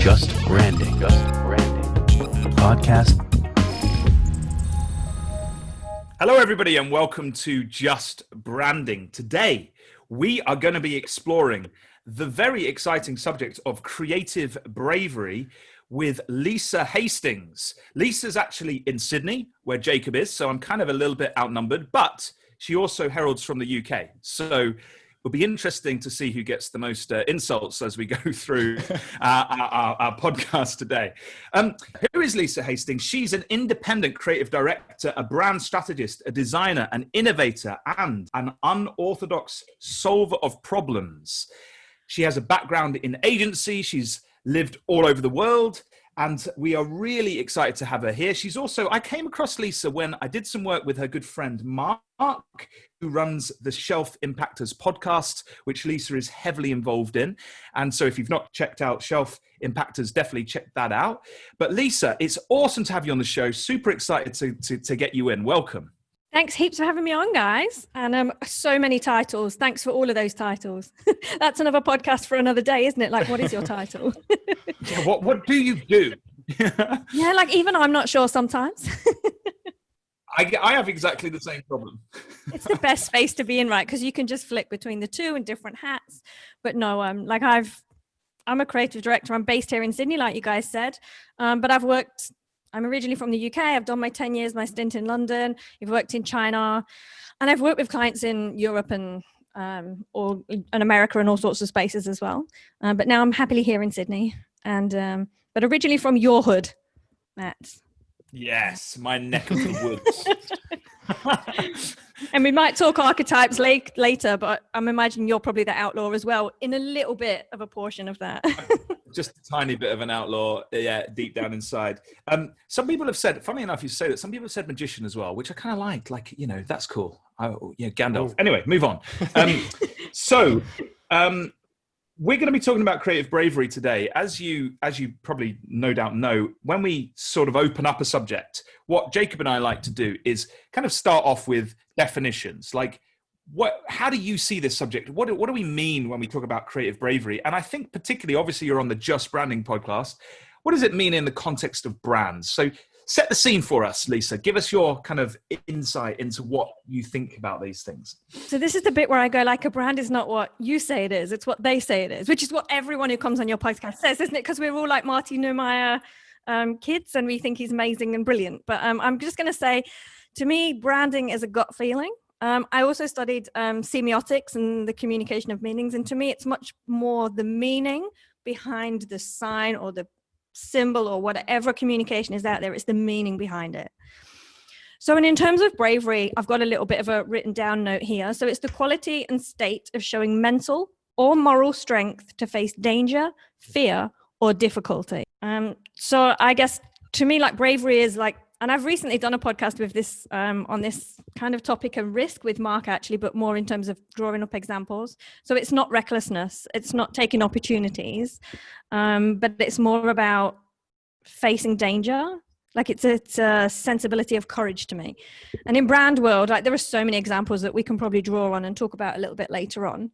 Just Branding. Podcast. Hello, everybody, and welcome to Just Branding. Today, we are going to be exploring the very exciting subject of creative bravery with Lisa Hastings. Lisa's actually in Sydney, where Jacob is, so I'm kind of a little bit outnumbered, but she also heralds from the UK. So it'll be interesting to see who gets the most insults as we go through our podcast today. Who is Lisa Hastings? She's an independent creative director, a brand strategist, a designer, an innovator, and an unorthodox solver of problems. She has a background in agency. She's lived all over the world, and we are really excited to have her here. She's also, I came across Lisa when I did some work with her good friend Mark, who runs the Shelf Impactors podcast, which Lisa is heavily involved in. And so if you've not checked out Shelf Impactors, definitely check that out. But Lisa, it's awesome to have you on the show. Super excited to get you in. Welcome. Thanks heaps for having me on, guys. And so many titles. Thanks for all of those titles. That's another podcast for another day, isn't it? Like, what is your title? Yeah, what do you do? Yeah, like even I'm not sure sometimes. I have exactly the same problem. It's the best space to be in, right? Because you can just flick between the two and different hats. But no, I'm a creative director. I'm based here in Sydney, like you guys said. But I'm originally from the UK. I've done my 10 years, my stint in London. I've worked in China, and I've worked with clients in Europe and America and all sorts of spaces as well. But now I'm happily here in Sydney, and but originally from your hood, Matt. Yes, my neck of the woods. And we might talk archetypes later, but I'm imagining you're probably the outlaw as well, in a little bit of a portion of that. Just a tiny bit of an outlaw, yeah, deep down inside. Some people have said, funny enough, you say that, some people have said magician as well, which I kind of like, you know, that's cool. Gandalf. Anyway, move on. We're going to be talking about creative bravery today. As you probably no doubt know, when we sort of open up a subject, what Jacob and I like to do is kind of start off with definitions. Like, how do you see this subject? What do we mean when we talk about creative bravery? And I think particularly, obviously, you're on the Just Branding podcast. What does it mean in the context of brands? So set the scene for us, Lisa. Give us your kind of insight into what you think about these things. So this is the bit where I go, like, a brand is not what you say it is. It's what they say it is, which is what everyone who comes on your podcast says, isn't it? Because we're all like Marty Neumeier kids, and we think he's amazing and brilliant. But I'm just going to say, to me, branding is a gut feeling. I also studied semiotics and the communication of meanings. And to me, it's much more the meaning behind the sign or the symbol or whatever communication is out there. It's the meaning behind it. So, and in terms of bravery, I've got a little bit of a written down note here. So it's the quality and state of showing mental or moral strength to face danger, fear, or difficulty. So I guess to me, like, bravery is like, and I've recently done a podcast with this on this kind of topic of risk with Mark, actually, but more in terms of drawing up examples. So it's not recklessness, it's not taking opportunities, but it's more about facing danger. Like, it's a sensibility of courage to me. And in brand world, like, there are so many examples that we can probably draw on and talk about a little bit later on.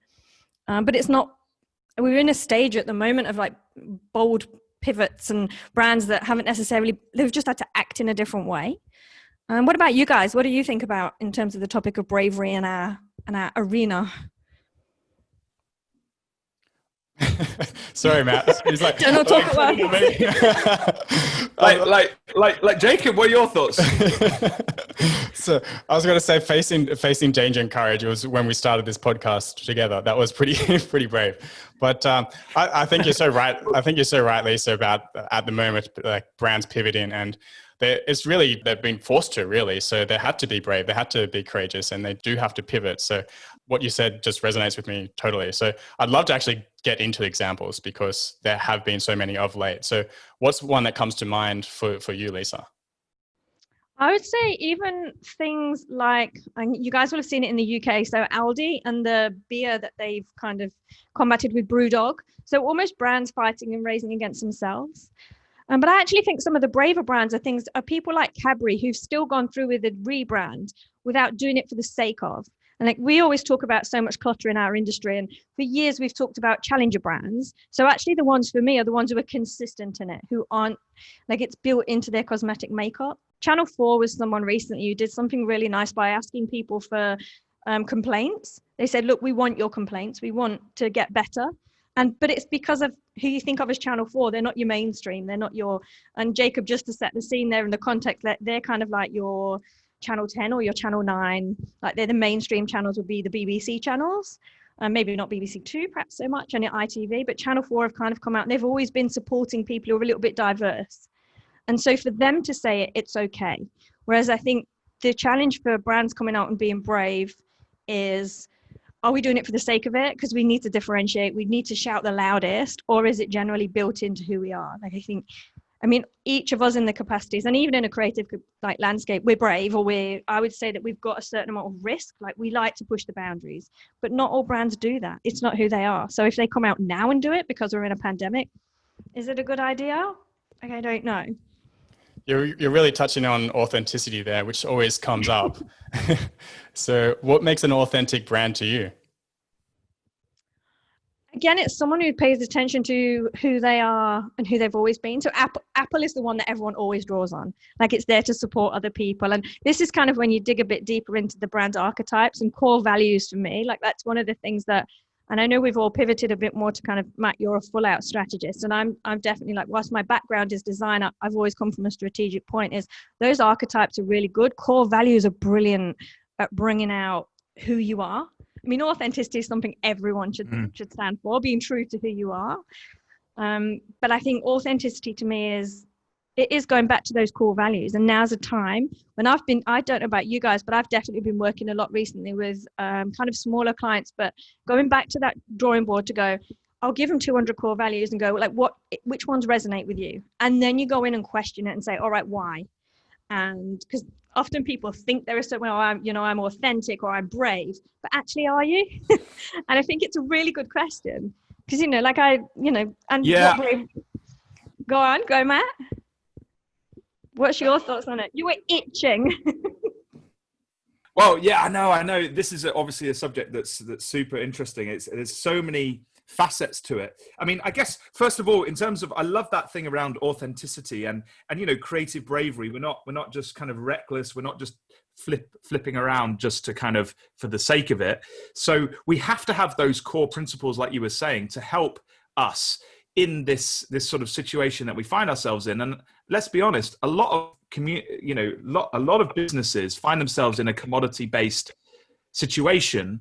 But it's not, we're in a stage at the moment of like bold pivots and brands that haven't necessarily, they've just had to act in a different way. What about you guys? What do you think about in terms of the topic of bravery in our arena? Sorry, Matt. He's like, don't talk about like Jacob, what are your thoughts? So I was going to say facing danger and courage. It was when we started this podcast together. That was pretty brave. But I think you're so right. I think you're so right, Lisa, about at the moment, like, brands pivoting, and they've been forced to, really. So they had to be brave, they had to be courageous, and they do have to pivot. So what you said just resonates with me totally. So I'd love to actually get into examples, because there have been so many of late. So what's one that comes to mind for you, Lisa? I would say even things like, and you guys will have seen it in the UK, so Aldi and the beer that they've kind of combated with Brewdog. So almost brands fighting and raising against themselves. But I actually think some of the braver brands are people like Cadbury, who've still gone through with a rebrand without doing it for the sake of. And like we always talk about so much clutter in our industry, and for years we've talked about challenger brands. So actually the ones for me are the ones who are consistent in it, who aren't like it's built into their cosmetic makeup. Channel 4 was someone recently who did something really nice by asking people for complaints. They said, look, we want your complaints, we want to get better. But it's because of who you think of as Channel 4. They're not your mainstream. They're not your, and Jacob, just to set the scene there in the context, that they're kind of like your Channel 10 or your Channel 9. Like they're the mainstream channels, would be the BBC channels. Maybe not BBC 2, perhaps so much, and ITV, but Channel 4 have kind of come out and they've always been supporting people who are a little bit diverse. And so for them to say it, it's okay. Whereas I think the challenge for brands coming out and being brave is, are we doing it for the sake of it? Because we need to differentiate, we need to shout the loudest, or is it generally built into who we are? Like I mean, each of us in the capacities, and even in a creative like landscape, we're brave, or I would say that we've got a certain amount of risk. Like we like to push the boundaries, but not all brands do that. It's not who they are. So if they come out now and do it because we're in a pandemic, is it a good idea? Like, I don't know. You're really touching on authenticity there, which always comes up. So what makes an authentic brand to you? Again, it's someone who pays attention to who they are and who they've always been. So Apple is the one that everyone always draws on. Like it's there to support other people. And this is kind of when you dig a bit deeper into the brand archetypes and core values for me. Like that's one of the things that, and I know we've all pivoted a bit more to kind of, Matt, you're a full out strategist. And I'm definitely like, whilst my background is designer, I've always come from a strategic point, is those archetypes are really good. Core values are brilliant at bringing out who you are. I mean, authenticity is something everyone should stand for, being true to who you are. But I think authenticity to me is going back to those core values. And now's a time when I don't know about you guys, but I've definitely been working a lot recently with kind of smaller clients, but going back to that drawing board to go, I'll give them 200 core values and go like, which ones resonate with you? And then you go in and question it and say, all right, why? And because often people think there is something, I'm authentic or I'm brave, but actually, are you? And I think it's a really good question because, go Matt. What's your thoughts on it? You were itching. Well, yeah, I know. This is obviously a subject that's super interesting. There's so many facets to it. I mean, I guess first of all, in terms of, I love that thing around authenticity and creative bravery. We're not just kind of reckless. We're not just flipping around just to kind of for the sake of it. So we have to have those core principles, like you were saying, to help us in this sort of situation that we find ourselves in. And let's be honest, a lot of a lot of businesses find themselves in a commodity-based situation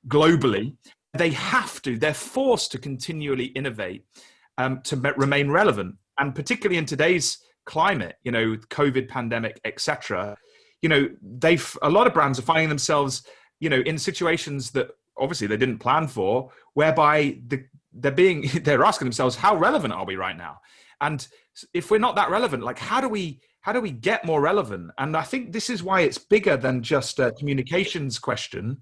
globally. They're forced to continually innovate to remain relevant. And particularly in today's climate, COVID pandemic, etc. A lot of brands are finding themselves, in situations that obviously they didn't plan for, whereby they're asking themselves, how relevant are we right now? And if we're not that relevant, like how do we get more relevant? And I think this is why it's bigger than just a communications question.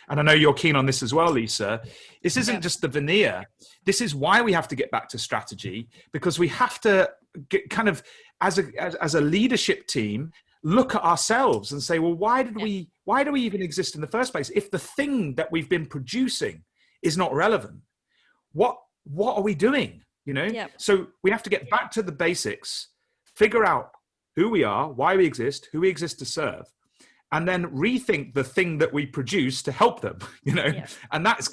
And I know you're keen on this as well, Lisa. This isn't just the veneer. This is why we have to get back to strategy, because we have to get kind of, as a leadership team, look at ourselves and say, well, why do we even exist in the first place? If the thing that we've been producing is not relevant, what are we doing? So we have to get back to the basics, figure out who we are, why we exist, who we exist to serve, and then rethink the thing that we produce to help them, and that's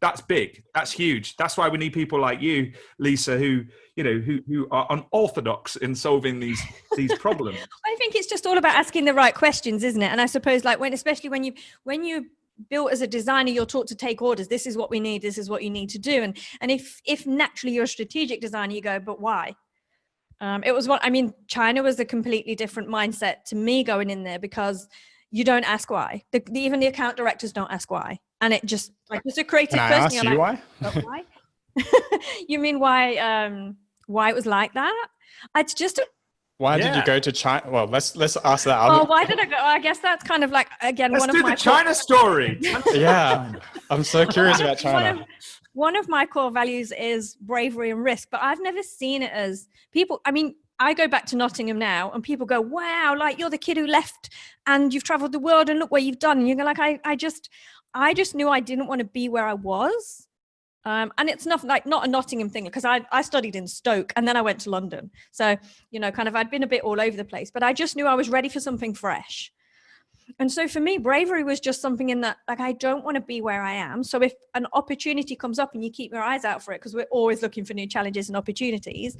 that's big, that's huge. That's why we need people like you, Lisa, who are unorthodox in solving these problems. I think it's just all about asking the right questions, isn't it? And I suppose especially when you built as a designer, you're taught to take orders. This is what we need. This is what you need to do. And if naturally you're a strategic designer, you go, but why? China was a completely different mindset to me going in there, because you don't ask why. Even the account directors don't ask why. And it just, like, as a creative person, ask you why? Why? You mean why it was like that? It's just Why did you go to China? Well, let's ask that. Oh, why did I go? I guess that's kind of like, again, let's do the China story. Yeah, I'm so curious about China. One of my core values is bravery and risk, but I've never seen it as people. I mean, I go back to Nottingham now and people go, wow, like you're the kid who left and you've traveled the world and look where you've done. And you go like, I just knew I didn't want to be where I was. And it's not a Nottingham thing, because I studied in Stoke and then I went to London. So, kind of, I'd been a bit all over the place, but I just knew I was ready for something fresh. And so for me, bravery was just something in that, like, I don't want to be where I am. So if an opportunity comes up and you keep your eyes out for it, because we're always looking for new challenges and opportunities,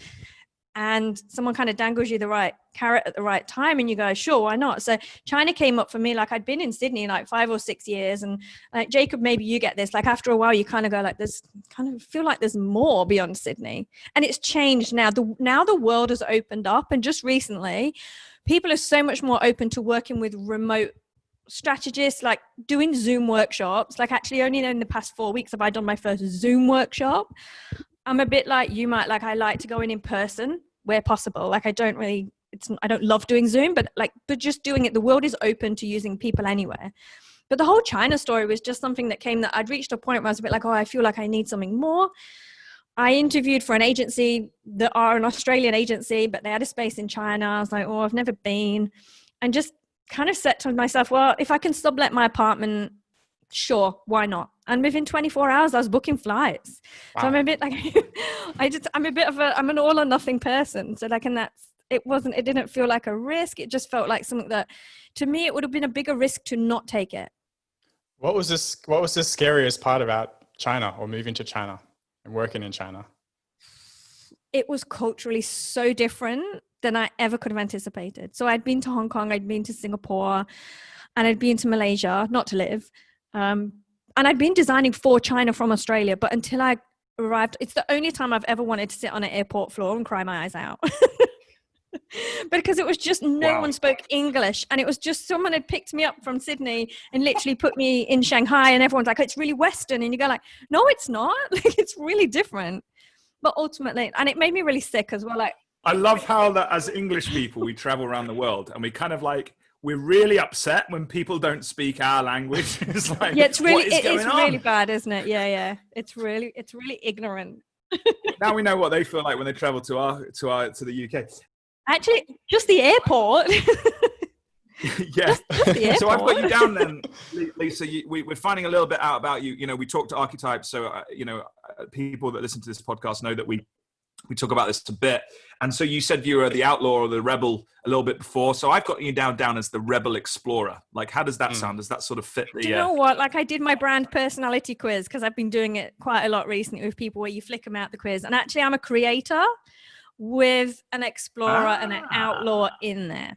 and someone kind of dangles you the right carrot at the right time and you go, sure, why not? So China came up for me. Like, I'd been in Sydney like 5 or 6 years, and like, Jacob, maybe you get this, like after a while you kind of go like, there's kind of feel like there's more beyond Sydney. And it's changed now. Now the world has opened up, and just recently people are so much more open to working with remote strategists, like doing Zoom workshops. Like, actually only in the past 4 weeks have I done my first Zoom workshop. I'm a bit like you might, like, I like to go in person where possible. Like, I don't love doing Zoom, but just doing it. The world is open to using people anywhere. But the whole China story was just something that came, that I'd reached a point where I was a bit like, oh, I feel like I need something more. I interviewed for an agency that are an Australian agency, but they had a space in China. I was like, oh, I've never been. And just kind of said to myself, well, if I can sublet my apartment, sure, why not? And within 24 hours, I was booking flights. Wow. So I'm a bit like, I'm an all or nothing person. So like, and it didn't feel like a risk. It just felt like something that, to me, it would have been a bigger risk to not take it. What was the scariest part about China, or moving to China and working in China? It was culturally so different than I ever could have anticipated. So I'd been to Hong Kong, I'd been to Singapore, and I'd been to Malaysia, not to live. And I'd been designing for China from Australia, but until I arrived, it's the only time I've ever wanted to sit on an airport floor and cry my eyes out. Because it was just, no one spoke English. And it was just, someone had picked me up from Sydney and literally put me in Shanghai, and everyone's like, it's really Western. And you go like, no, it's not. Like, it's really different. But ultimately, and it made me really sick as well. Like, I love how that as English people, we travel around the world and we kind of like, we're really upset when people don't speak our language. It's like, yeah, it's really, what is going on? Really bad, isn't it? Yeah. It's really ignorant. Now we know what they feel like when they travel to the UK. Actually, just the airport. Yeah. Just the airport. So I've got you down then, Lisa. We're finding a little bit out about you. We talk to archetypes. So, people that listen to this podcast know that we talk about this a bit. And so you said you were the outlaw or the rebel a little bit before. So I've got you down as the rebel explorer. Like, how does that sound? Does that sort of fit the... Do you know what? Like, I did my brand personality quiz, because I've been doing it quite a lot recently with people where you flick them out the quiz. And actually, I'm a creator with an explorer and an outlaw in there.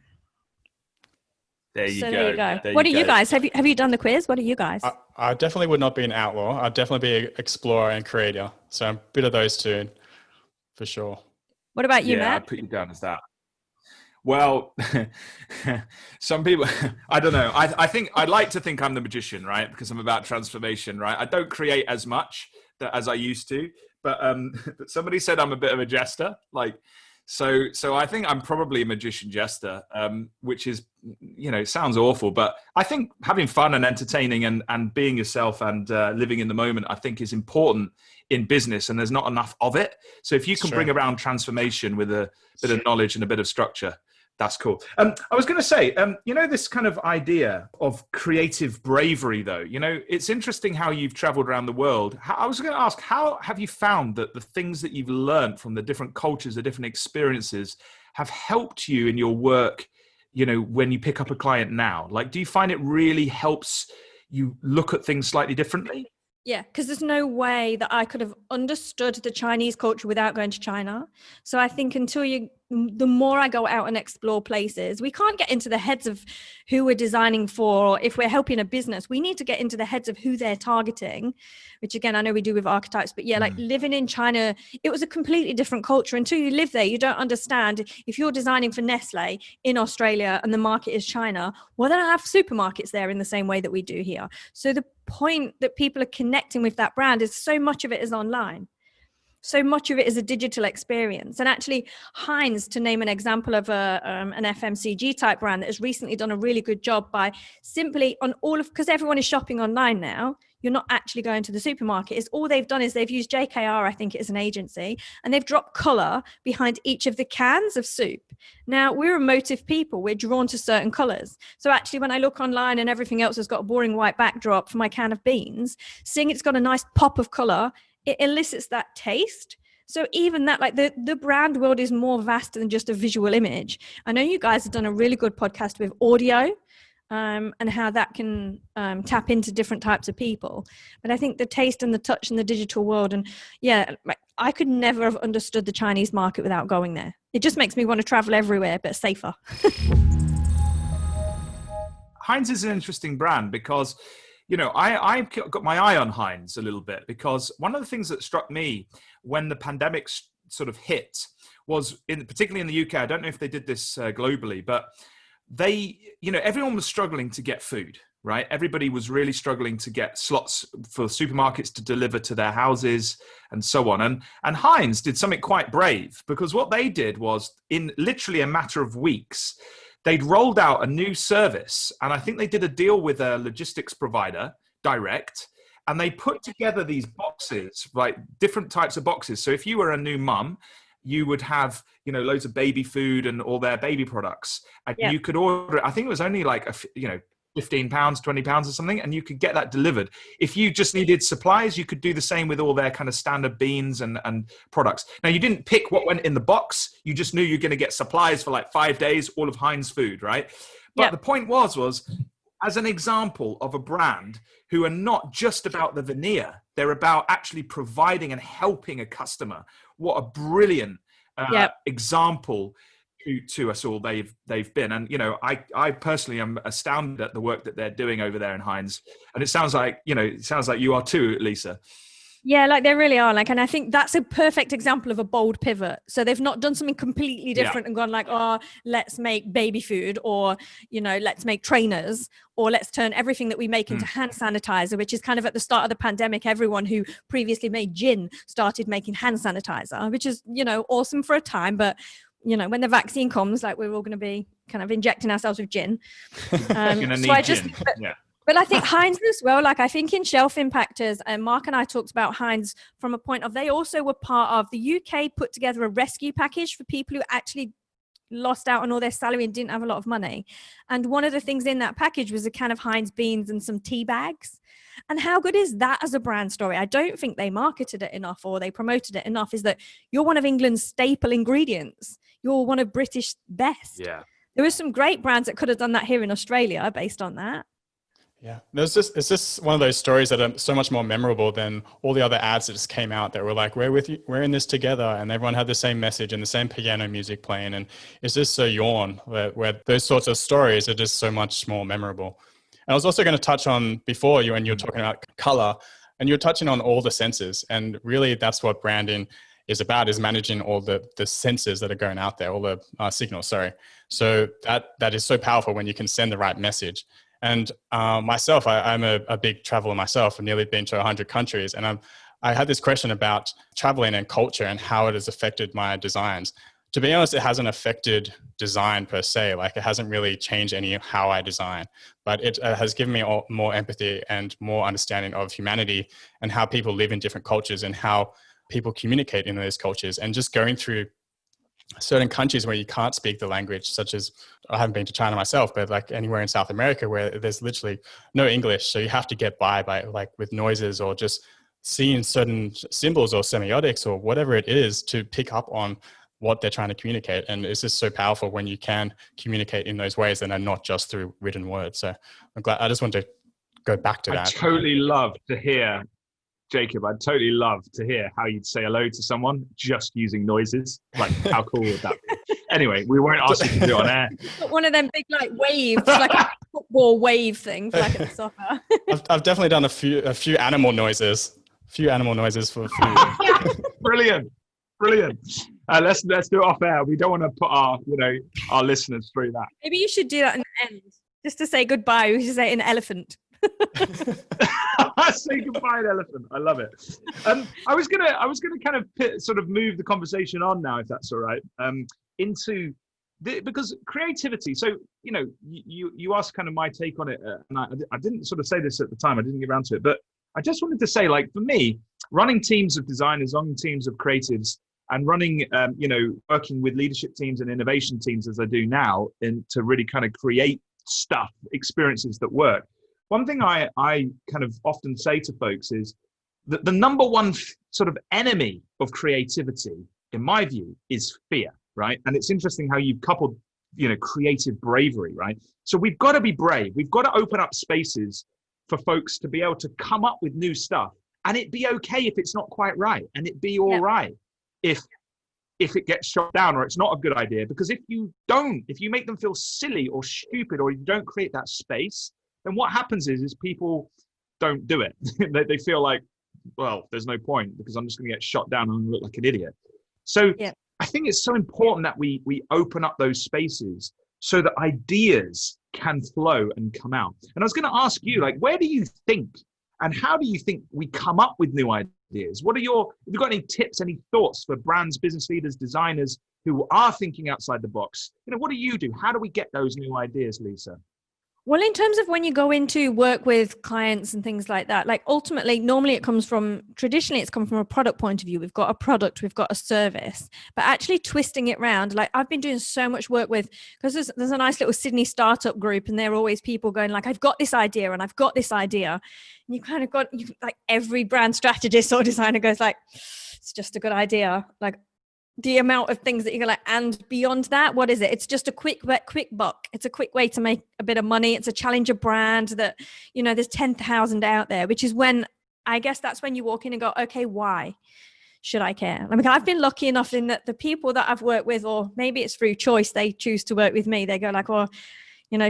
There you go. There you go. What are you guys? Have you done the quiz? What are you guys? I definitely would not be an outlaw. I'd definitely be an explorer and creator. So I'm a bit of those two, for sure. What about you, Matt? I'd put you down as that. Well, some people, I don't know. I think I'd like to think I'm the magician, right? Because I'm about transformation, right? I don't create as much as I used to, but somebody said I'm a bit of a jester. Like, so I think I'm probably a magician jester, which is, sounds awful, but I think having fun and entertaining and being yourself and living in the moment, I think is important in business, and there's not enough of it. So if you can bring around transformation with a bit of knowledge and a bit of structure, that's cool. I was going to say, this kind of idea of creative bravery, though, it's interesting how you've traveled around the world. I was going to ask, how have you found that the things that you've learned from the different cultures, the different experiences have helped you in your work, when you pick up a client now? Like, do you find it really helps you look at things slightly differently? Yeah, because there's no way that I could have understood the Chinese culture without going to China. So I think the more I go out and explore places, we can't get into the heads of who we're designing for, or if we're helping a business, we need to get into the heads of who they're targeting, which again, I know we do with archetypes, but like living in China, it was a completely different culture. Until you live there, you don't understand. If you're designing for Nestle in Australia and the market is China, well, they don't have supermarkets there in the same way that we do here. So the point that people are connecting with that brand is so much of it is online. So much of it is a digital experience. And actually, Heinz, to name an example of an FMCG type brand that has recently done a really good job by simply on because everyone is shopping online now, you're not actually going to the supermarket. Is all they've done is they've used JKR, I think it is an agency, and they've dropped color behind each of the cans of soup. Now, we're emotive people. We're drawn to certain colors. So actually, when I look online and everything else has got a boring white backdrop for my can of beans, seeing it's got a nice pop of color, it elicits that taste. So even that, like the brand world is more vast than just a visual image. I know you guys have done a really good podcast with audio and how that can tap into different types of people. But I think the taste and the touch in the digital world, and yeah, I could never have understood the Chinese market without going there. It just makes me want to travel everywhere, but safer. Heinz is an interesting brand because, you know, I've got my eye on Heinz a little bit, because one of the things that struck me when the pandemic sort of hit was, particularly in the UK, I don't know if they did this globally, but everyone was struggling to get food, right? Everybody was really struggling to get slots for supermarkets to deliver to their houses and so on. And Heinz did something quite brave, because what they did was, in literally a matter of weeks, they'd rolled out a new service, and I think they did a deal with a logistics provider direct, and they put together these boxes, like different types of boxes. So if you were a new mum, you would have, you know, loads of baby food and all their baby products, and you could order it. I think it was only like £15, £20 or something, and you could get that delivered. If you just needed supplies, you could do the same with all their kind of standard beans and products. Now, you didn't pick what went in the box. You just knew you're going to get supplies for like 5 days, all of Heinz food, right? But the point was, as an example of a brand who are not just about the veneer, they're about actually providing and helping a customer. What a brilliant example to us all they've been. And, you know, I personally am astounded at the work that they're doing over there in Heinz. And it sounds like you are too, Lisa. Yeah, like they really are. Like, and I think that's a perfect example of a bold pivot. So they've not done something completely different and gone like, oh, let's make baby food, or, you know, let's make trainers, or let's turn everything that we make into hand sanitizer, which is kind of at the start of the pandemic. Everyone who previously made gin started making hand sanitizer, which is, you know, awesome for a time. But, you know, when the vaccine comes, like, we're all going to be kind of injecting ourselves with gin. But I think Heinz as well, like I think in Shelf Impactors, and Mark and I talked about Heinz from a point of, they also were part of, the UK put together a rescue package for people who actually lost out on all their salary and didn't have a lot of money. And one of the things in that package was a can of Heinz beans and some tea bags. And how good is that as a brand story? I don't think they marketed it enough, or they promoted it enough, is that you're one of England's staple ingredients. You're one of British best. Yeah. There were some great brands that could have done that here in Australia based on that. Yeah, it's just one of those stories that are so much more memorable than all the other ads that just came out that were like, we're with you, we're in this together, and everyone had the same message and the same piano music playing, and it's just so yawn where those sorts of stories are just so much more memorable. And I was also going to touch on before when you were talking about color, and you're touching on all the senses, and really that's what branding is about, is managing all the senses that are going out there, all the signals, sorry. So that is so powerful when you can send the right message. And myself, I'm a big traveler myself. I've nearly been to 100 countries. And I had this question about traveling and culture and how it has affected my designs. To be honest, it hasn't affected design per se. Like, it hasn't really changed any of how I design. But it has given me more empathy and more understanding of humanity and how people live in different cultures and how people communicate in those cultures. And just going through certain countries where you can't speak the language, such as, I haven't been to China myself, but like anywhere in South America where there's literally no English. So you have to get by like with noises, or just seeing certain symbols or semiotics or whatever it is to pick up on what they're trying to communicate. And it's just so powerful when you can communicate in those ways and are not just through written words. So I'm glad, I just want to go back to that. I totally love to hear, Jacob, I'd totally love to hear how you'd say hello to someone just using noises. Like, how cool would that be? Anyway, we won't ask you to do it on air. One of them big like waves, like a football wave thing, for like at the soccer. I've definitely done a few animal noises. For food. Brilliant. Let's do it off air. We don't want to put our listeners through that. Maybe you should do that in the end, just to say goodbye. We should say an elephant. Say goodbye, elephant. I love it. I was gonna kind of sort of move the conversation on now, if that's all right, into because creativity. So, you asked kind of my take on it, and I didn't sort of say this at the time. I didn't get around to it, but I just wanted to say, like, for me, running teams of designers, running teams of creatives, and running, working with leadership teams and innovation teams as I do now, and to really kind of create stuff, experiences that work. One thing I kind of often say to folks is that the number one sort of enemy of creativity, in my view, is fear, right? And it's interesting how you've coupled, creative bravery, right? So we've got to be brave. We've got to open up spaces for folks to be able to come up with new stuff, and it be okay if it's not quite right, and it be all right if it gets shot down or it's not a good idea. Because if you make them feel silly or stupid, or you don't create that space, then what happens is people don't do it. They feel like, well, there's no point because I'm just going to get shot down and look like an idiot. So I think it's so important that we open up those spaces so that ideas can flow and come out. And I was going to ask you, like, where do you think and how do you think we come up with new ideas? Have you got any tips, any thoughts for brands, business leaders, designers who are thinking outside the box? What do you do? How do we get those new ideas, Lisa? Well, in terms of when you go into work with clients and things like that, like ultimately, normally traditionally it's come from a product point of view. We've got a product, we've got a service, but actually twisting it around, like I've been doing so much work with, because there's a nice little Sydney startup group, and there are always people going like, I've got this idea and I've got this idea. And you kind of like every brand strategist or designer goes like, it's just a good idea. Like, the amount of things that you're like, and beyond that, what is it? It's just a quick buck. It's a quick way to make a bit of money. It's a challenger brand that, there's 10,000 out there, which is when, I guess that's when you walk in and go, okay, why should I care? I mean, I've been lucky enough in that the people that I've worked with, or maybe it's through choice, they choose to work with me. They go like, well,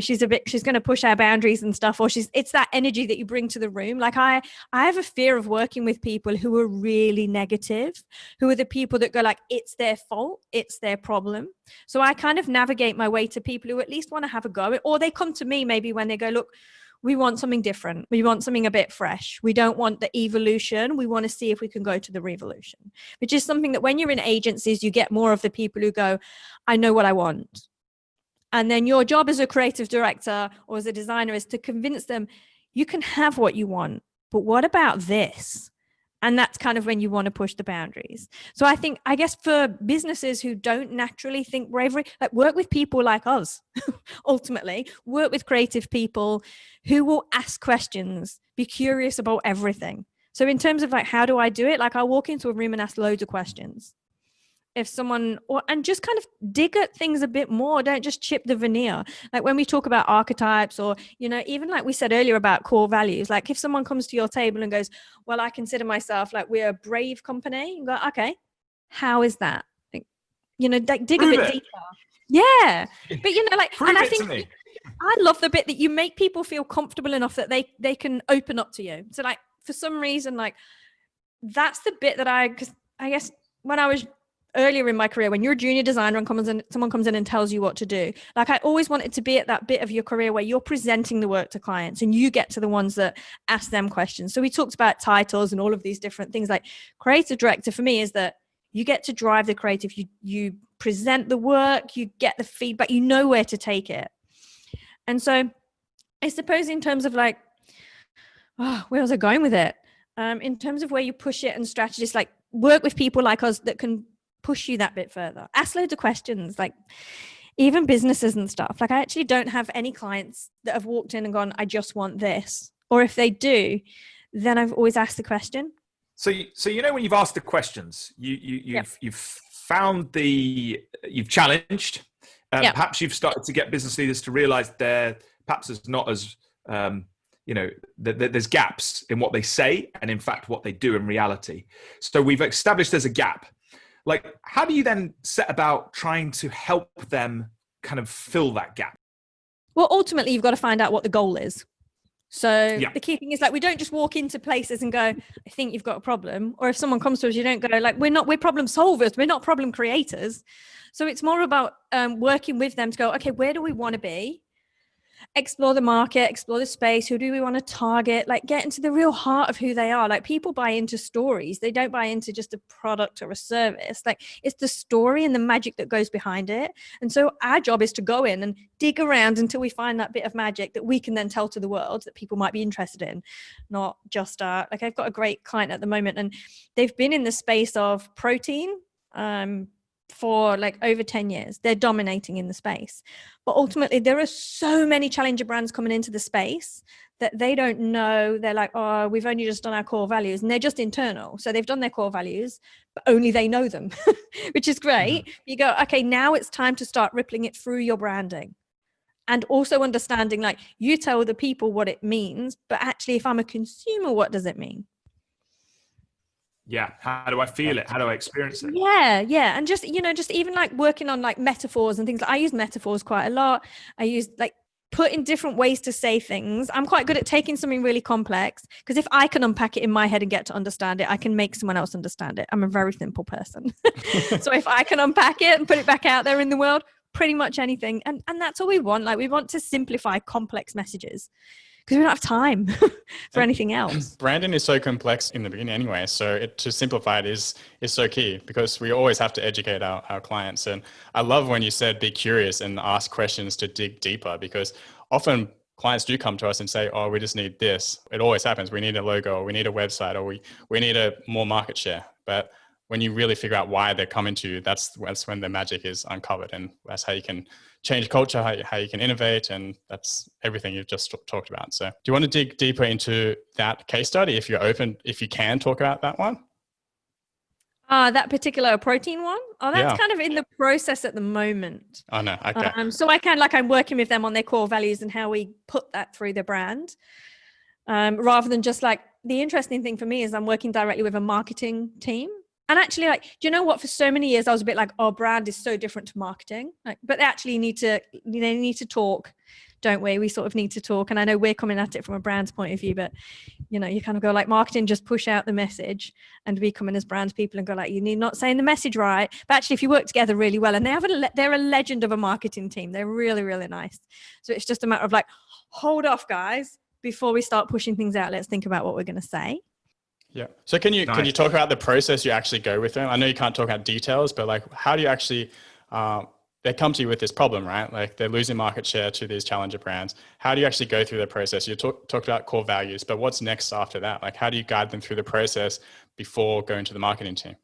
she's going to push our boundaries and stuff, or it's that energy that you bring to the room. Like I have a fear of working with people who are really negative, who are the people that go like, it's their fault, it's their problem. So I kind of navigate my way to people who at least want to have a go, or they come to me maybe when they go, look, we want something different. We want something a bit fresh. We don't want the evolution. We want to see if we can go to the revolution, which is something that when you're in agencies, you get more of the people who go, I know what I want. And then your job as a creative director or as a designer is to convince them you can have what you want, but what about this? And that's kind of when you want to push the boundaries. So I guess for businesses who don't naturally think bravery, like work with people like us, ultimately, work with creative people who will ask questions, be curious about everything. So in terms of like, how do I do it? Like I'll walk into a room and ask loads of questions. If someone, and just kind of dig at things a bit more, don't just chip the veneer. Like when we talk about archetypes or, even like we said earlier about core values, like if someone comes to your table and goes, well, I consider myself like we're a brave company, you go, okay, how is that? Like, like dig Prove a bit it. deeper. Yeah. But like, Prove and I it think to me. I love the bit that you make people feel comfortable enough that they can open up to you. So like for some reason, like that's the bit that because I guess when I was earlier in my career, when you're a junior designer and someone comes in and tells you what to do, like I always wanted to be at that bit of your career where you're presenting the work to clients and you get to the ones that ask them questions. So we talked about titles and all of these different things. Like creative director for me is that you get to drive the creative, you present the work, you get the feedback, you know where to take it. And so I suppose in terms of like, where was I going with it? In terms of where you push it and strategists, like work with people like us that can push you that bit further. Ask loads of questions, like even businesses and stuff. Like I actually don't have any clients that have walked in and gone, I just want this. Or if they do, then I've always asked the question. So when you've asked the questions, you've found you've challenged. Perhaps you've started to get business leaders to realize they're perhaps as not as there's gaps in what they say and in fact what they do in reality. So we've established there's a gap. Like, how do you then set about trying to help them kind of fill that gap? Well, ultimately, you've got to find out what the goal is. So the key thing is like, we don't just walk into places and go, I think you've got a problem. Or if someone comes to us, you don't go like, we're problem solvers. We're not problem creators. So it's more about working with them to go, okay, where do we want to be? explore the market, explore the space. Who do we want to target? Like, get into the real heart of who they are. Like, people buy into stories. They don't buy into just a product or a service. Like, it's the story and the magic that goes behind it. And so our job is to go in and dig around until we find that bit of magic that we can then tell to the world that people might be interested in. Not just like, I've got a great client at the moment, and they've been in the space of protein for like over 10 years. They're dominating in the space. But ultimately, there are so many challenger brands coming into the space that they don't know. They're like, oh, we've only just done our core values, and they're just internal. So they've done their core values, but only they know them, which is great. Mm-hmm. You go, okay, now it's time to start rippling it through your branding. And also understanding, like, you tell the people what it means, but actually, if I'm a consumer, what does it mean? Yeah. How do I feel it? How do I experience it? Yeah. And just, just even like working on like metaphors and things. Like, I use metaphors quite a lot. I use like putting different ways to say things. I'm quite good at taking something really complex, because if I can unpack it in my head and get to understand it, I can make someone else understand it. I'm a very simple person. So if I can unpack it and put it back out there in the world, pretty much anything. And that's all we want. Like, we want to simplify complex messages, because we don't have time for anything else. Branding is so complex in the beginning anyway. So to simplify it is so key, because we always have to educate our clients. And I love when you said be curious and ask questions to dig deeper, because often clients do come to us and say, oh, we just need this. It always happens. We need a logo, or we need a website, or we need a more market share. But when you really figure out why they're coming to you, that's when the magic is uncovered. And that's how you can change culture, how you can innovate. And that's everything you've just talked about. So do you want to dig deeper into that case study, if you're open, if you can talk about that one? That particular protein one? Oh, that's kind of in the process at the moment. Oh, no. Okay. So I'm working with them on their core values and how we put that through the brand. Rather than just like, the interesting thing for me is I'm working directly with a marketing team. And actually, like, do you know what? For so many years, I was a bit like, oh, brand is so different to marketing. Like, but they actually need to talk, don't we? We sort of need to talk. And I know we're coming at it from a brand's point of view, but, you kind of go like, marketing, just push out the message, and we come in as brand people and go like, you need not saying the message right. But actually, if you work together really well, and they're a legend of a marketing team. They're really, really nice. So it's just a matter of like, hold off, guys, before we start pushing things out. Let's think about what we're going to say. Yeah. So can you talk about the process you actually go with them? I know you can't talk about details, but like, how do you actually, they come to you with this problem, right? Like, they're losing market share to these challenger brands. How do you actually go through the process? You talked about core values, but what's next after that? Like, how do you guide them through the process before going to the marketing team?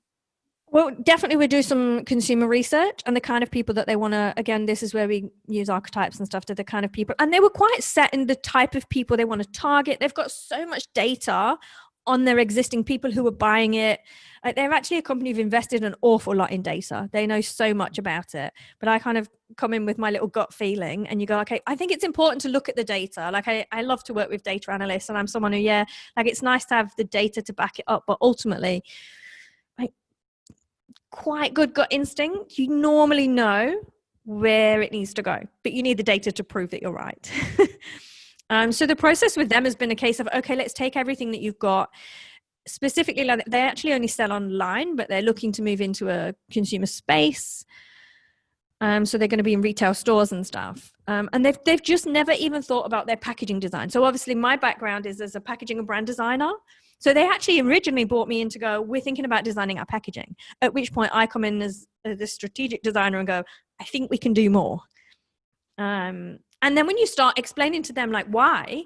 Well, definitely we do some consumer research and the kind of people that they want to, again, this is where we use archetypes and stuff, to the kind of people. And they were quite set in the type of people they want to target. They've got so much data on their existing people who are buying it. They're actually a company who've invested an awful lot in data. They know so much about it. But I kind of come in with my little gut feeling, and you go, okay, I think it's important to look at the data. Like, I love to work with data analysts, and I'm someone who, like, it's nice to have the data to back it up. But ultimately, like, quite good gut instinct. You normally know where it needs to go, but you need the data to prove that you're right. So the process with them has been a case of, okay, let's take everything that you've got. Specifically, like, they actually only sell online, but they're looking to move into a consumer space. So they're going to be in retail stores and stuff. And they've just never even thought about their packaging design. So obviously my background is as a packaging and brand designer. So they actually originally brought me in to go, we're thinking about designing our packaging. At which point I come in as the strategic designer and go, I think we can do more. And then when you start explaining to them like why,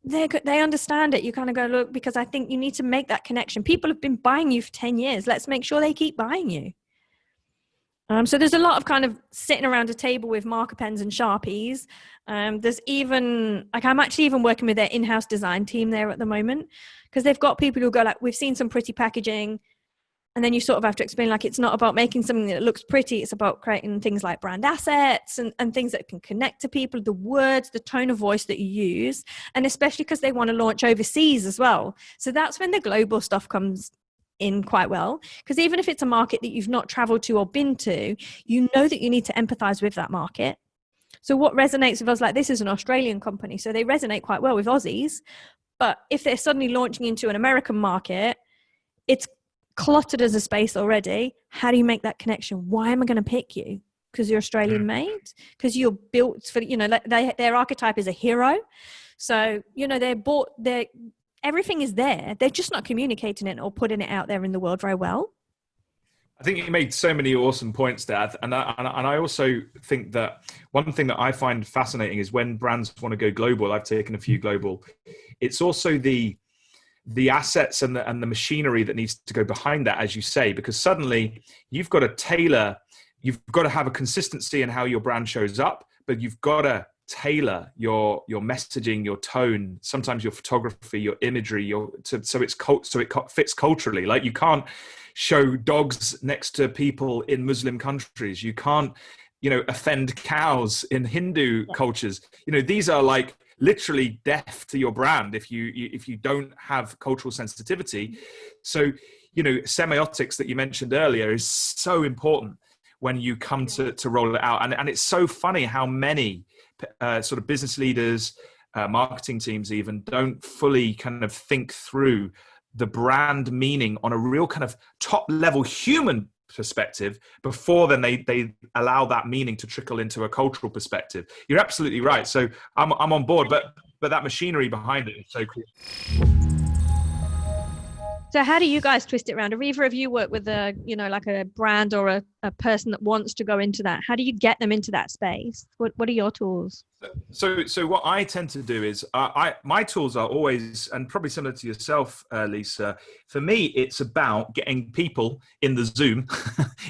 they understand it. You kind of go, look, because I think you need to make that connection. People have been buying you for 10 years. Let's make sure they keep buying you. So there's a lot of kind of sitting around a table with marker pens and Sharpies. There's even, like, I'm actually even working with their in-house design team there at the moment, because they've got people who go like, we've seen some pretty packaging. And then you sort of have to explain, like, it's not about making something that looks pretty. It's about creating things like brand assets and things that can connect to people, the words, the tone of voice that you use. And especially because they want to launch overseas as well. So that's when the global stuff comes in quite well. Because even if it's a market that you've not traveled to or been to, you know that you need to empathize with that market. So what resonates with us, like, this is an Australian company, so they resonate quite well with Aussies. But if they're suddenly launching into an American market, it's cluttered as a space already. How do you make that connection? Why am I going to pick you? because you're Australian made, because you're built for, you know, their archetype is a hero. So, you know, everything is there. They're just not communicating it or putting it out there in the world very well. I think you made so many awesome points, Dad. And I also think that one thing that I find fascinating is when brands want to go global, I've taken a few global, it's also the assets and the machinery that needs to go behind that, as you say, because suddenly you've got to have a consistency in how your brand shows up, but you've got to tailor your messaging, your tone, sometimes your photography, your imagery, so it fits culturally. Like, you can't show dogs next to people in Muslim countries. You can't, you know, offend cows in Hindu cultures. You know, these are like literally death to your brand if you don't have cultural sensitivity. So, you know, semiotics that you mentioned earlier is so important when you come to roll it out. And it's so funny how many sort of business leaders, marketing teams even, don't fully kind of think through the brand meaning on a real kind of top level human perspective before then they allow that meaning to trickle into a cultural perspective. You're absolutely right. So I'm on board, but that machinery behind it is so cool. So how do you guys twist it around? Have either of you worked with a, you know, like a brand or a person that wants to go into that? How do you get them into that space? What are your tools? So what I tend to do is my tools are always, and probably similar to yourself, Lisa, for me, it's about getting people in the Zoom,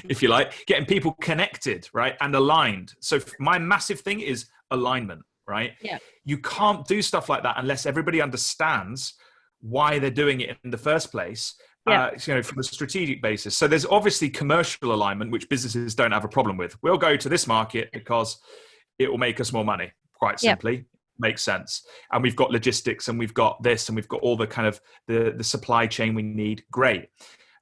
if you like, getting people connected, right? And aligned. So my massive thing is alignment, right? Yeah. You can't do stuff like that unless everybody understands why they're doing it in the first place, you know, from a strategic basis. So there's obviously commercial alignment, which businesses don't have a problem with. We'll go to this market because it will make us more money, quite simply. Makes sense. And we've got logistics, and we've got this, and we've got all the kind of the supply chain we need. Great.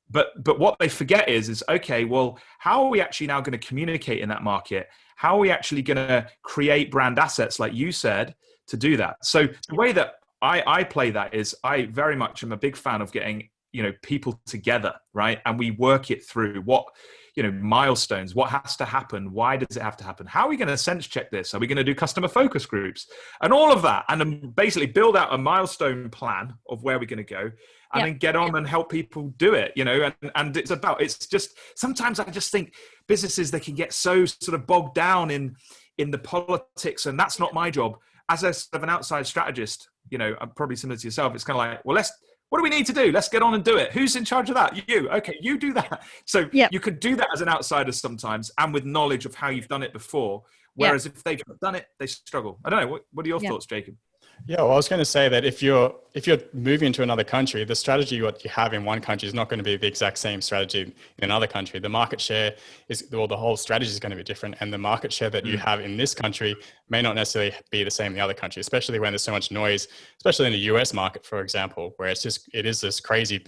But what they forget is okay, well, how are we actually now going to communicate in that market? How are we actually going to create brand assets, like you said, to do that? So the way that I play that is, I very much am a big fan of getting, you know, people together, right? And we work it through what, you know, milestones, what has to happen? Why does it have to happen? How are we going to sense check this? Are we going to do customer focus groups and all of that? And then basically build out a milestone plan of where we're going to go, and then get on and help people do it, you know, and it's just, sometimes I just think businesses, they can get so sort of bogged down in the politics, and that's not my job. As a sort of an outside strategist, you know, I'm probably similar to yourself. It's kind of like, well, what do we need to do? Let's get on and do it. Who's in charge of that? You. Okay, you do that. So you could do that as an outsider sometimes, and with knowledge of how you've done it before. Whereas if they've done it, they struggle. I don't know. What are your thoughts, Jacob? Yeah, well, I was going to say that if you're moving to another country, the strategy what you have in one country is not going to be the exact same strategy in another country. The market share the whole strategy is going to be different, and the market share that you have in this country may not necessarily be the same in the other country, especially when there's so much noise, especially in the US market, for example, where it is this crazy.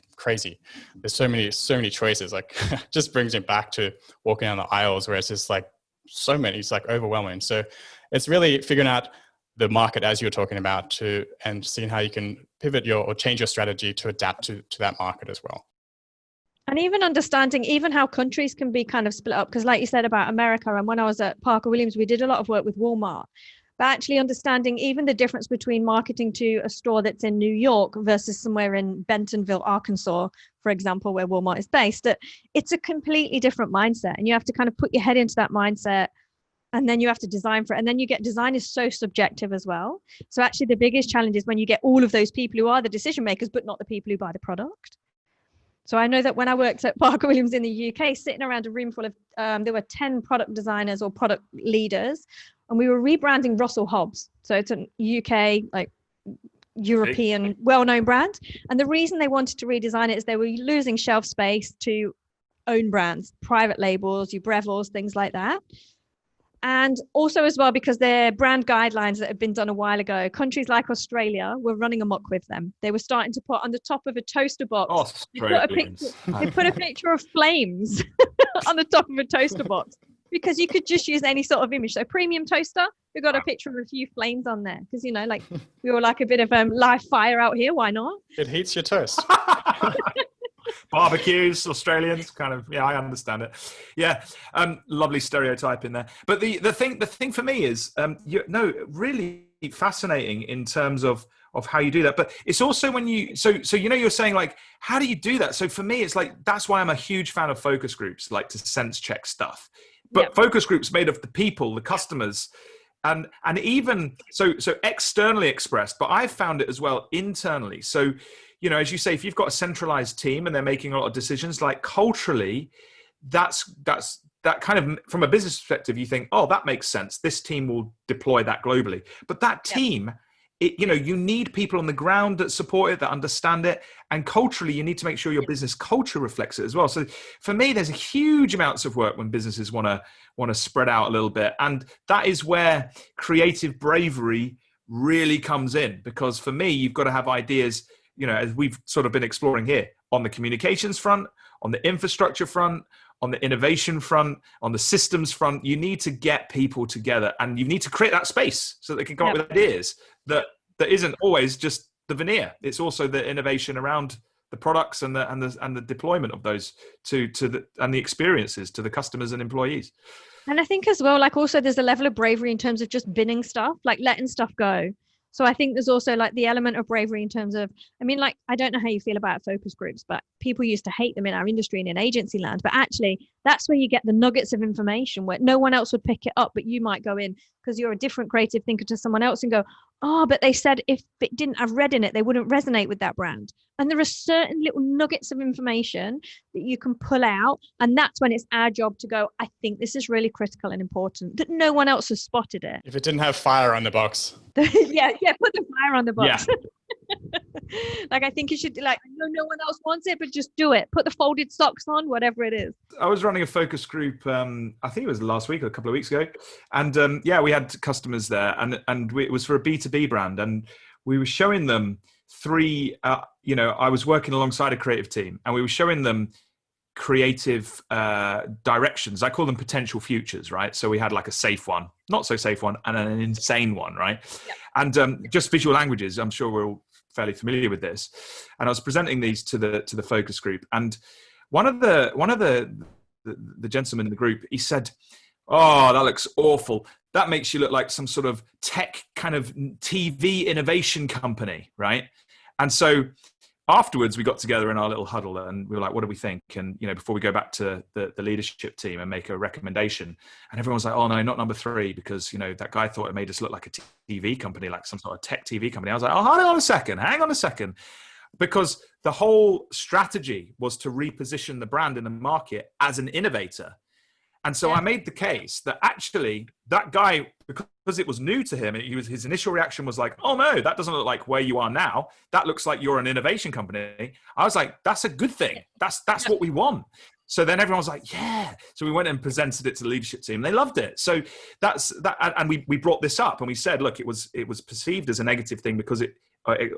There's so many choices. Like, just brings me back to walking down the aisles where it's just like so many. It's like overwhelming. So it's really figuring out the market, as you're talking about, and seeing how you can pivot or change your strategy to adapt to that market as well. And even understanding even how countries can be kind of split up, because like you said about America, and when I was at Parker Williams, we did a lot of work with Walmart, but actually understanding even the difference between marketing to a store that's in New York versus somewhere in Bentonville, Arkansas, for example, where Walmart is based, that it's a completely different mindset, and you have to kind of put your head into that mindset. And then you have to design for it. And then design is so subjective as well. So actually the biggest challenge is when you get all of those people who are the decision makers, but not the people who buy the product. So I know that when I worked at Parker Williams in the UK, sitting around a room full of, there were 10 product designers or product leaders, and we were rebranding Russell Hobbs. So it's a UK, like European, well-known brand. And the reason they wanted to redesign it is they were losing shelf space to own brands, private labels, your Breville's, things like that. And also as well, because their brand guidelines that had been done a while ago, countries like Australia were running amok with them. They were starting to put on the top of a toaster box, they put a picture of flames on the top of a toaster box, because you could just use any sort of image. So premium toaster, we got a picture of a few flames on there, because, you know, like we were like a bit of live fire out here. Why not? It heats your toast. Barbecues, Australians, kind of. Yeah, I understand it. Yeah, lovely stereotype in there. But the thing for me is, really fascinating in terms of how you do that. But it's also when you you're saying like, how do you do that? So for me, it's like, that's why I'm a huge fan of focus groups, like to sense check stuff. But focus groups made of the people, the customers, and even so externally expressed. But I've found it as well internally. So, as you say, if you've got a centralized team and they're making a lot of decisions, like culturally, that's that kind of, from a business perspective, you think, oh, that makes sense. This team will deploy that globally. But that team, you need people on the ground that support it, that understand it. And culturally, you need to make sure your business culture reflects it as well. So for me, there's a huge amounts of work when businesses want to spread out a little bit. And that is where creative bravery really comes in. Because for me, you've got to have ideas, as we've sort of been exploring here, on the communications front, on the infrastructure front, on the innovation front, on the systems front. You need to get people together, and you need to create that space so they can come up with ideas that isn't always just the veneer. It's also the innovation around the products and the deployment of those and the experiences to the customers and employees. And I think as well, like also there's a level of bravery in terms of just binning stuff, like letting stuff go. So I think there's also like the element of bravery in terms of, I don't know how you feel about focus groups, but people used to hate them in our industry and in agency land. But actually, that's where you get the nuggets of information where no one else would pick it up, but you might go in because you're a different creative thinker to someone else and go, oh, but they said if it didn't have red in it, they wouldn't resonate with that brand. And there are certain little nuggets of information that you can pull out. And that's when it's our job to go, I think this is really critical and important, that no one else has spotted it. If it didn't have fire on the box. put the fire on the box. Yeah. Like, I think you should, like, I know no one else wants it, but just do it. Put the folded socks on, whatever it is. I was running a focus group, I think it was last week or a couple of weeks ago. And we had customers there, and it was for a B2B brand. And we were showing them three, I was working alongside a creative team, and we were showing them creative directions. I call them potential futures, right? So we had like a safe one, not so safe one, and an insane one, right? Yep. And just visual languages, I'm sure we're all fairly familiar with this. And I was presenting these to the focus group, and one of the gentlemen in the group, he said, "Oh, that looks awful. That makes you look like some sort of tech kind of TV innovation company," right? And so afterwards, we got together in our little huddle and we were like, what do we think? And, before we go back to the leadership team and make a recommendation, and everyone was like, oh no, not number 3, because, that guy thought it made us look like a TV company, like some sort of tech TV company. I was like, oh, hang on a second. Because the whole strategy was to reposition the brand in the market as an innovator. And so I made the case that actually that guy, because it was new to him, his initial reaction was like, oh no, that doesn't look like where you are now. That looks like you're an innovation company. I was like, that's a good thing. That's what we want. So then everyone was like, yeah. So we went and presented it to the leadership team. They loved it. So that's that. And we brought this up and we said, look, it was perceived as a negative thing because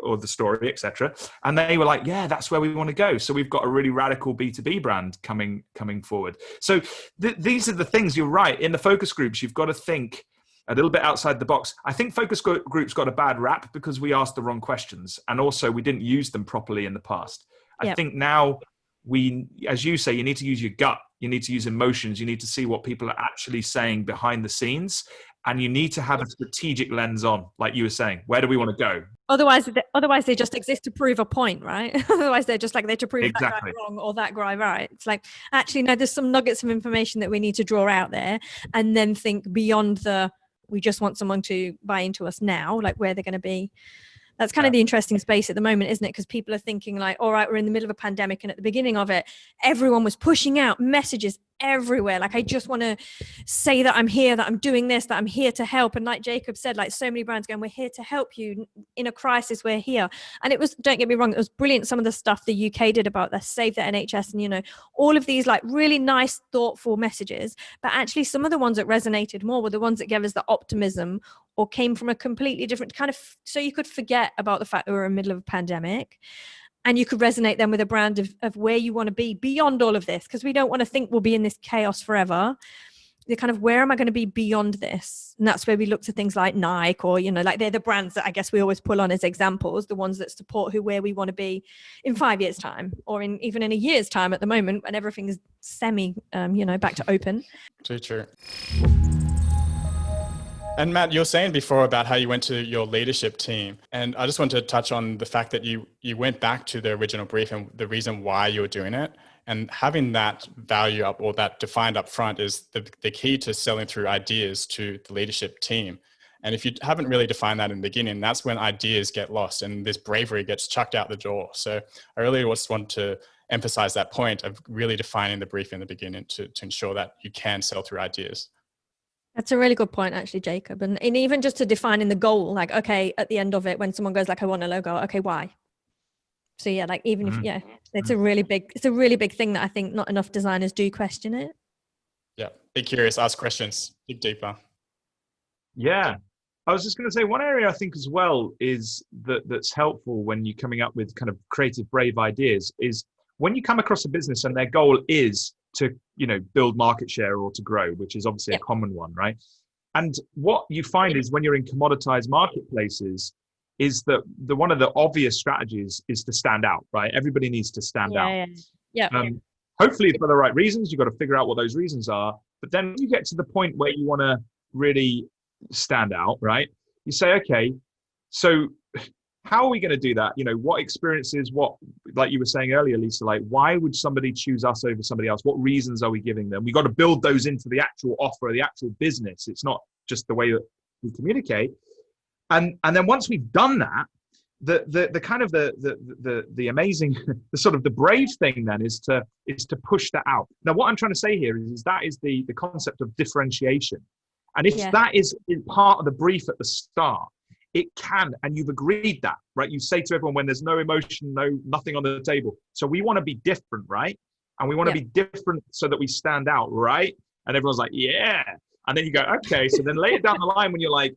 or the story, etc. And they were like, yeah, that's where we want to go. So we've got a really radical B2B brand coming forward. So these are the things. You're right. In the focus groups, you've got to think a little bit outside the box. I think focus groups got a bad rap because we asked the wrong questions, and also we didn't use them properly in the past. I think now as you say, you need to use your gut. You need to use emotions. You need to see what people are actually saying behind the scenes. And you need to have a strategic lens on, like you were saying. Where do we want to go? Otherwise they just exist to prove a point, right? Otherwise they're just like there to prove that guy wrong or that guy right. It's like, actually, no, there's some nuggets of information that we need to draw out there, and then think beyond we just want someone to buy into us now, like where they're going to be. That's kind of the interesting space at the moment, isn't it? Because people are thinking like, all right, we're in the middle of a pandemic, and at the beginning of it, everyone was pushing out messages everywhere. Like, I just want to say that I'm here, that I'm doing this, that I'm here to help. And like Jacob said, like so many brands going, we're here to help you in a crisis. We're here. And it was, don't get me wrong, it was brilliant. Some of the stuff the UK did about the Save the NHS and, all of these like really nice, thoughtful messages. But actually some of the ones that resonated more were the ones that gave us the optimism or came from a completely different kind of, so you could forget about the fact that we're in the middle of a pandemic. And you could resonate then with a brand of where you want to be beyond all of this, because we don't want to think we'll be in this chaos forever. the kind of, where am I going to be beyond this? And that's where we look to things like Nike, or, you know, like they're the brands that I guess we always pull on as examples, the ones that support where we want to be in 5 years time, or even in a year's time at the moment, when everything is semi, you know, back to open. True. And Matt, you were saying before about how you went to your leadership team. And I just wanted to touch on the fact that you went back to the original brief and the reason why you were doing it. And having that value up, or that defined up front, is the key to selling through ideas to the leadership team. And if you haven't really defined that in the beginning, that's when ideas get lost and this bravery gets chucked out the door. So I really just want to emphasize that point of really defining the brief in the beginning to ensure that you can sell through ideas. That's a really good point, actually, Jacob. And even just to defining the goal, like, okay, at the end of it, when someone goes like, I want a logo, okay, why? So yeah, like even if, yeah, it's a really big thing that I think not enough designers do question it. Yeah. Be curious, ask questions, dig deeper. Yeah. I was just going to say, one area I think as well is that's helpful when you're coming up with kind of creative, brave ideas is when you come across a business and their goal is to, you know, build market share or to grow, which is obviously a common one, right? And what you find is when you're in commoditized marketplaces is that one of the obvious strategies is to stand out, right? Everybody needs to stand out. Yeah. Hopefully for the right reasons. You've got to figure out what those reasons are. But then you get to the point where you want to really stand out, right? You say, okay, so how are we going to do that? You know, what experiences, like you were saying earlier, Lisa, like, why would somebody choose us over somebody else? What reasons are we giving them? We got to build those into the actual offer, the actual business. It's not just the way that we communicate. And then once we've done that, the kind of the amazing, the sort of the brave thing then is to push that out. Now, what I'm trying to say here is that is the concept of differentiation. And if that is part of the brief at the start, it can, and you've agreed that, right? You say to everyone when there's no emotion, nothing on the table. So we want to be different, right? And we want to be different so that we stand out, right? And everyone's like, yeah. And then you go, okay. So then later down the line, when you're like,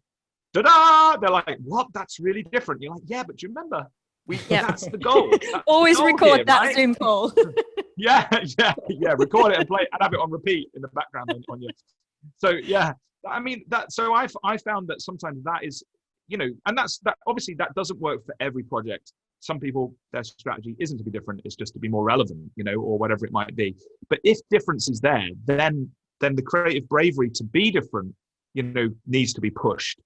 da-da, they're like, what? That's really different. You're like, yeah, but do you remember? That's the goal. Always record here, that right? Zoom call. yeah. Record it and play it and have it on repeat in the background on you. So yeah, I mean that. So I found that sometimes that is, you know, and that obviously that doesn't work for every project. Some people, their strategy isn't to be different; it's just to be more relevant, you know, or whatever it might be. But if difference is there, then the creative bravery to be different, you know, needs to be pushed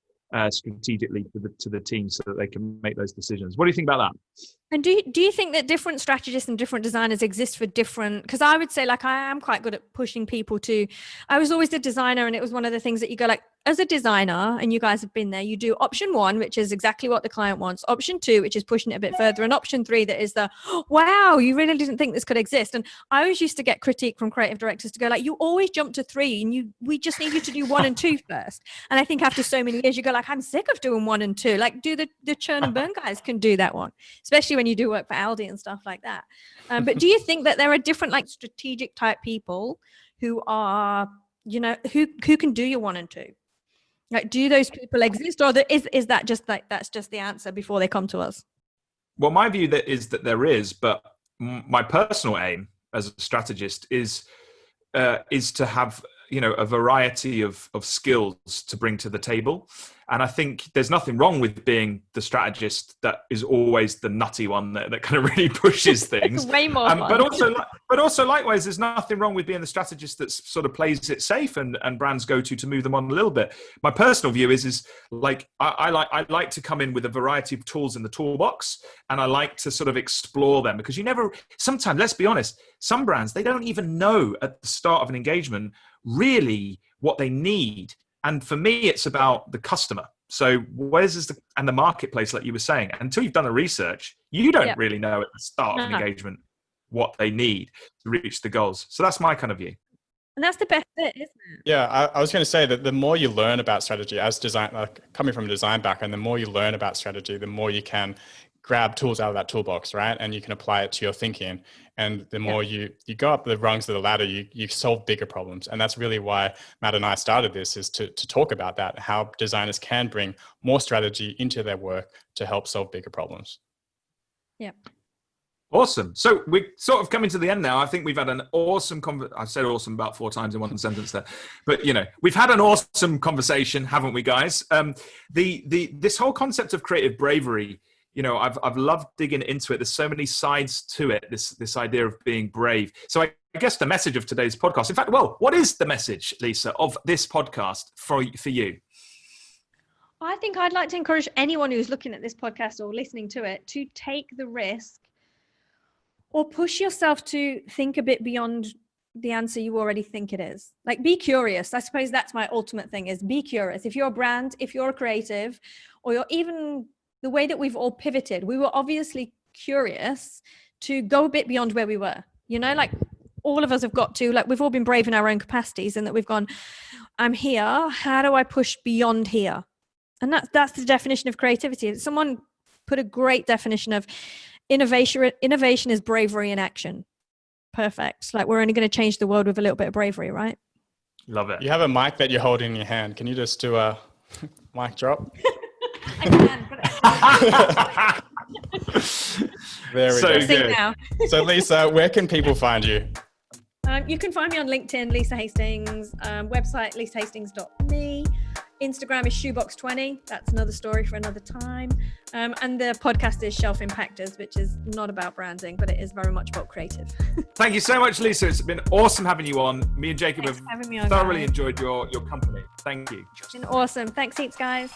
strategically to the team so that they can make those decisions. What do you think about that? And do you think that different strategists and different designers exist for different, because I would say, like, I am quite good at pushing people to, I was always the designer, and it was one of the things that you go like, as a designer, and you guys have been there, you do option 1, which is exactly what the client wants, option 2, which is pushing it a bit further, and option 3, that is the, wow, you really didn't think this could exist. And I always used to get critique from creative directors to go like, you always jump to 3, and we just need you to do 1 and 2 first. And I think after so many years, you go like, I'm sick of doing 1 and 2. Like, do the churn and burn guys can do that one, especially when you do work for Aldi and stuff like that. But do you think that there are different, like, strategic type people who are, you know, who can do your 1 and 2? Like, do those people exist, or is that just like, that's just the answer before they come to us? Well, my view is that there is, but my personal aim as a strategist is to have, you know, a variety of skills to bring to the table. And I think there's nothing wrong with being the strategist that is always the nutty one that kind of really pushes things. Way more fun. But also likewise, there's nothing wrong with being the strategist that sort of plays it safe and brands go to move them on a little bit. My personal view is like, I like to come in with a variety of tools in the toolbox, and I like to sort of explore them, because sometimes, let's be honest, some brands, they don't even know at the start of an engagement really what they need. And for me, it's about the customer. So and the marketplace, like you were saying, until you've done the research, you don't really know at the start of an engagement what they need to reach the goals. So that's my kind of view. And that's the best bit, isn't it? Yeah, I was going to say that the more you learn about strategy as design, like coming from a design background, the more you learn about strategy, the more you can grab tools out of that toolbox, right? And you can apply it to your thinking. And the more you go up the rungs of the ladder, you solve bigger problems. And that's really why Matt and I started this, is to talk about that, how designers can bring more strategy into their work to help solve bigger problems. Yeah. Awesome. So we're sort of coming to the end now. I think we've had an awesome I've said awesome about 4 times in one sentence there, but we've had an awesome conversation, haven't we, guys? This whole concept of creative bravery, I've loved digging into it. There's so many sides to it. This idea of being brave. So I guess the message of today's podcast, in fact, what is the message, Lisa, of this podcast for you? I think I'd like to encourage anyone who's looking at this podcast or listening to it to take the risk or push yourself to think a bit beyond the answer you already think it is. Like, be curious. I suppose that's my ultimate thing, is be curious. If you're a brand, if you're a creative, or you're even the way that we've all pivoted, we were obviously curious to go a bit beyond where we were. Like all of us have got to, like, we've all been brave in our own capacities, and that we've gone, I'm here. How do I push beyond here? And that's the definition of creativity. Someone put a great definition of innovation is bravery in action. Perfect. Like, we're only going to change the world with a little bit of bravery, right? Love it. You have a mic that you're holding in your hand. Can you just do a mic drop? I can. There we So go. good. Now. So Lisa, where can people find you? You can find me on LinkedIn, Lisa Hastings, website, lisahastings.me. Instagram is shoebox20. That's another story for another time. And the podcast is Shelf Impactors, which is not about branding, but it is very much about creative. Thank you so much, Lisa. It's been awesome having you on. Me and Jacob have thoroughly enjoyed your company. Thank you. It's been awesome. Thanks heaps, guys.